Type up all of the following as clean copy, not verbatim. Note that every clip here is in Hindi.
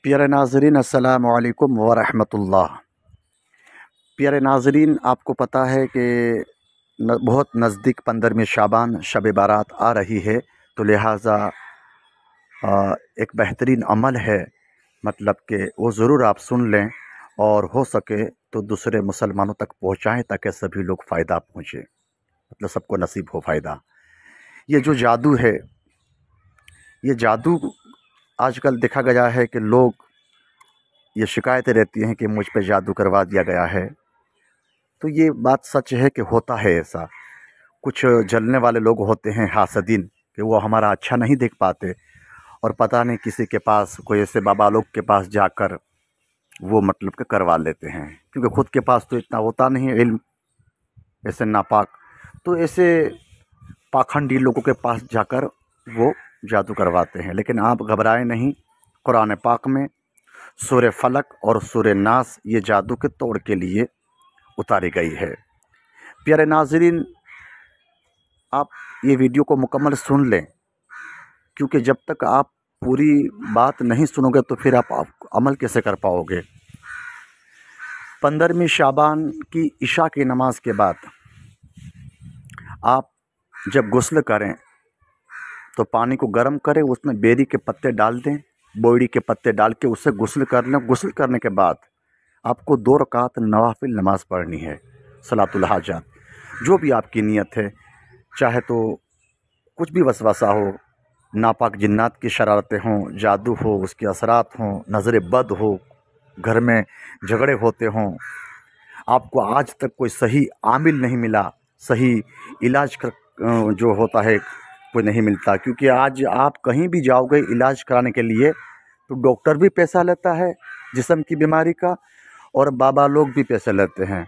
प्यारे नाज़रीन, अस्सलामु अलैकुम व रहमतुल्लाह। प्यारे नाज़रीन, आपको पता है कि बहुत नज़दीक 15वीं शाबान शब बारात आ रही है, तो लिहाजा एक बेहतरीन अमल है, मतलब कि वो ज़रूर आप सुन लें और हो सके तो दूसरे मुसलमानों तक पहुँचाएँ ताकि सभी लोग फ़ायदा पहुँचे, मतलब सबको नसीब हो फ़ायदा। ये जो जादू है, ये जादू आजकल देखा गया है कि लोग ये शिकायतें रहती हैं कि मुझ पे जादू करवा दिया गया है। तो ये बात सच है कि होता है ऐसा। कुछ जलने वाले लोग होते हैं हासदीन, कि वो हमारा अच्छा नहीं देख पाते और पता नहीं किसी के पास, कोई ऐसे बाबा लोग के पास जाकर वो मतलब कि करवा लेते हैं, क्योंकि ख़ुद के पास तो इतना होता नहीं है इल्म, ऐसे नापाक। तो ऐसे पाखंडी लोगों के पास जाकर वो जादू करवाते हैं। लेकिन आप घबराएं नहीं, कुरान पाक में सूरह फलक और सूरह नास ये जादू के तोड़ के लिए उतारी गई है। प्यारे नाज़रीन, आप ये वीडियो को मुकम्मल सुन लें, क्योंकि जब तक आप पूरी बात नहीं सुनोगे तो फिर आप अमल कैसे कर पाओगे। 15वीं शाबान की इशा की नमाज के बाद आप जब गुस्ल करें तो पानी को गर्म करें, उसमें बेरी के पत्ते डाल दें, बोड़ी के पत्ते डाल के उससे गुस्ल कर लें। गुस्ल करने के बाद आपको 2 रकात नवाफिल नमाज़ पढ़नी है, सलातुल हाजात, जो भी आपकी नीयत है। चाहे तो कुछ भी वसवसा हो, नापाक जिन्नात की शरारतें हों, जादू हो, उसके असरात हों, नज़र बद हो, घर में झगड़े होते हों, आपको आज तक कोई सही आमिल नहीं मिला, सही इलाज कर जो होता है कोई नहीं मिलता। क्योंकि आज आप कहीं भी जाओगे इलाज कराने के लिए तो डॉक्टर भी पैसा लेता है जिस्म की बीमारी का, और बाबा लोग भी पैसे लेते हैं।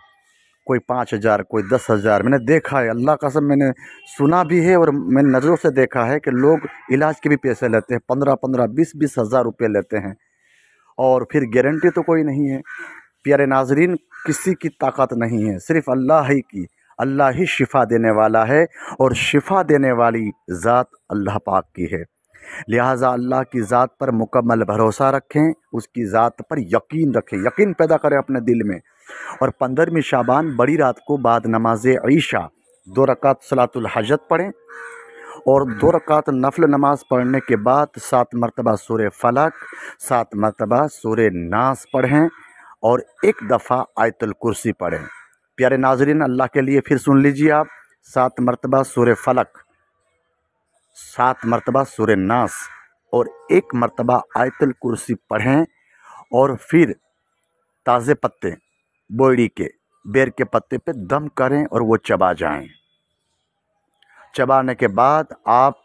कोई 5,000, कोई 10,000। मैंने देखा है, अल्लाह कसम, मैंने सुना भी है और मैंने नज़रों से देखा है कि लोग इलाज के भी पैसे लेते हैं, 15-15, 20-20 हज़ार रुपये लेते हैं, और फिर गारंटी तो कोई नहीं है। प्यारे नाज़रीन, किसी की ताकत नहीं है, सिर्फ़ अल्लाह ही की। अल्लाह ही शिफ़ा देने वाला है और शिफ़ा देने वाली ज़ात अल्लाह पाक की है। लिहाजा अल्लाह की ज़ात पर मुकम्मल भरोसा रखें, उसकी ज़ात पर यकीन रखें, यकीन पैदा करें अपने दिल में। और 15वीं शाबान बड़ी रात को बाद नमाज ईशा 2 रकात सलातुल हजत पढ़ें, और 2 रकात नफल नमाज पढ़ने के बाद 7 मरतबा सूरह फलक, 7 मरतबा सूरह नास पढ़ें और 1 दफ़ा आयतुल कुर्सी पढ़ें। प्यारे नाज़रीन, अल्लाह के लिए फिर सुन लीजिए आप, 7 मरतबा सूरह फलक, 7 मरतबा सूरह नास और 1 मरतबा आयतुल कुर्सी पढ़ें, और फिर ताज़े पत्ते बोड़ी के, बेर के पत्ते पे दम करें और वो चबा जाएं। चबाने के बाद आप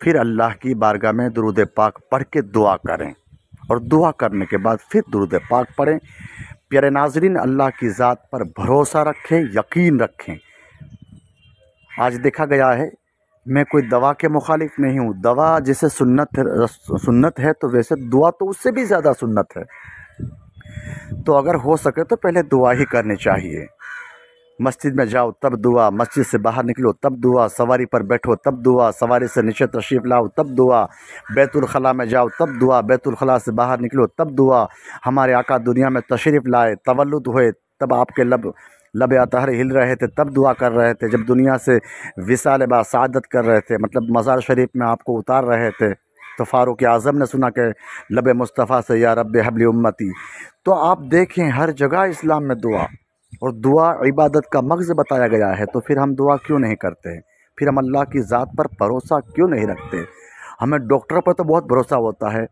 फिर अल्लाह की बारगाह में दुरूद पाक पढ़ के दुआ करें, और दुआ करने के बाद फिर दुरूद पाक पढ़ें। प्यारे नाज़रीन, अल्लाह की ज़ात पर भरोसा रखें, यकीन रखें। आज देखा गया है, मैं कोई दवा के मुखालिफ नहीं हूँ। दवा जैसे सुन्नत है तो वैसे दुआ तो उससे भी ज़्यादा सुन्नत है। तो अगर हो सके तो पहले दुआ ही करनी चाहिए। मस्जिद में जाओ तब दुआ, मस्जिद से बाहर निकलो तब दुआ, सवारी पर बैठो तब दुआ, सवारी से नीचे तशरीफ़ लाओ तब दुआ, बैतुल खला में जाओ तब दुआ, बैतुल खला से बाहर निकलो तब दुआ। हमारे आका दुनिया में तशरीफ़ लाए, तवल्लुद हुए, तब आपके लब अतहर हिल रहे थे, तब दुआ कर रहे थे। जब दुनिया से विसाल बा सआदत कर रहे थे, मतलब मज़ार शरीफ में आपको उतार रहे थे, तो फ़ारूक आज़म ने सुना कि लब मुस्तफ़ा से या रब्बे हबली उम्मती। तो आप देखें, हर जगह इस्लाम में दुआ, और दुआ इबादत का मग़ज़ बताया गया है। तो फिर हम दुआ क्यों नहीं करते हैं? फिर हम अल्लाह की ज़ात पर भरोसा क्यों नहीं रखते? हमें डॉक्टर पर तो बहुत भरोसा होता है,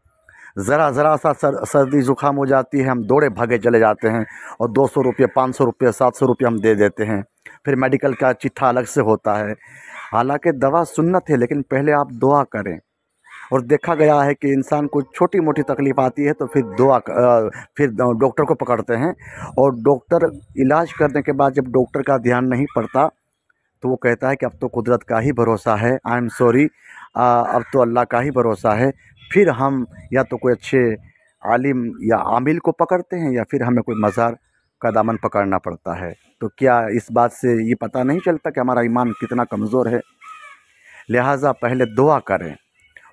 ज़रा सा सर्दी ज़ुकाम हो जाती है, हम दौड़े भागे चले जाते हैं और 200 रुपये, 500 रुपये, 700 रुपये हम दे देते हैं। फिर मेडिकल का चिट्ठा अलग से होता है। हालांकि दवा सुन्नत है, लेकिन पहले आप दुआ करें। और देखा गया है कि इंसान को छोटी मोटी तकलीफ़ आती है तो फिर डॉक्टर को पकड़ते हैं, और डॉक्टर इलाज करने के बाद जब डॉक्टर का ध्यान नहीं पड़ता तो वो कहता है कि अब तो कुदरत का ही भरोसा है, आई एम सॉरी, अब तो अल्लाह का ही भरोसा है। फिर हम या तो कोई अच्छे आलिम या आमिल को पकड़ते हैं, या फिर हमें कोई मज़ार का दामन पकड़ना पड़ता है। तो क्या इस बात से ये पता नहीं चलता कि हमारा ईमान कितना कमज़ोर है? लिहाजा पहले दुआ करें,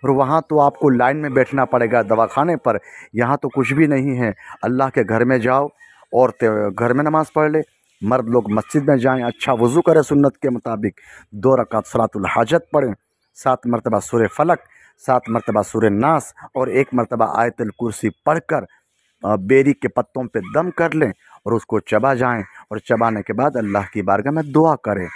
फिर वहाँ तो आपको लाइन में बैठना पड़ेगा दवाखाने पर। यहाँ तो कुछ भी नहीं है, अल्लाह के घर में जाओ, औरतें घर में नमाज़ पढ़ ले, मर्द लोग मस्जिद में जाएं, अच्छा वज़ू करें सुन्नत के मुताबिक, 2 रकात सलातुल हाजत पढ़ें, 7 मरतबा सूरह फलक, 7 मरतबा सूरह नास और 1 मरतबा आयतुल कुर्सी पढ़कर बेरी के पत्तों पे दम कर लें और उसको चबा जाएं, और चबाने के बाद अल्लाह की बारगाह में दुआ करें।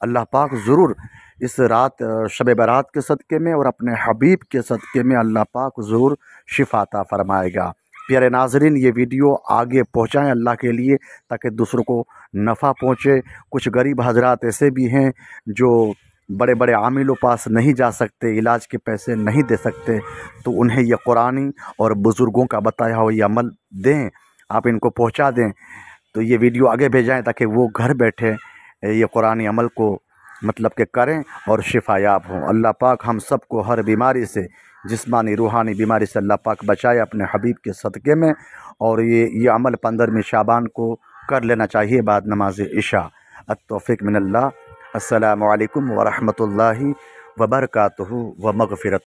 अल्लाह पाक ज़रूर इस रात शब बारात के सदक़े में और अपने हबीब के सदक़े में अल्लाह पाक ज़रूर शिफ़ा अता फ़रमाएगा। प्यारे नाज़रीन, ये वीडियो आगे पहुँचाएँ अल्लाह के लिए, ताकि दूसरों को नफ़ा पहुँचे। कुछ गरीब हज़रात ऐसे भी हैं जो बड़े बड़े आमिलों पास नहीं जा सकते, इलाज के पैसे नहीं दे सकते, तो उन्हें ये कुरानी और बुज़ुर्गों का बताया हुआ ये अमल दें, आप इनको पहुंचा दें। तो ये वीडियो आगे भेजाएं ताकि वो घर बैठे ये कुरानी अमल को मतलब के करें और शिफायाब हों। अल्लाह पाक हम सब को हर बीमारी से, जिस्मानी रूहानी बीमारी से अल्लाह पाक बचाए अपने हबीब के सदक़े में। और ये अमल 15वीं शाबान को कर लेना चाहिए बाद नमाज इशा। अत-तौफ़ीक़ मिनल्लाह। अस्सलामु अलैकुम व रहमतुल्लाहि व बरकातुहू व मग़फ़िरत।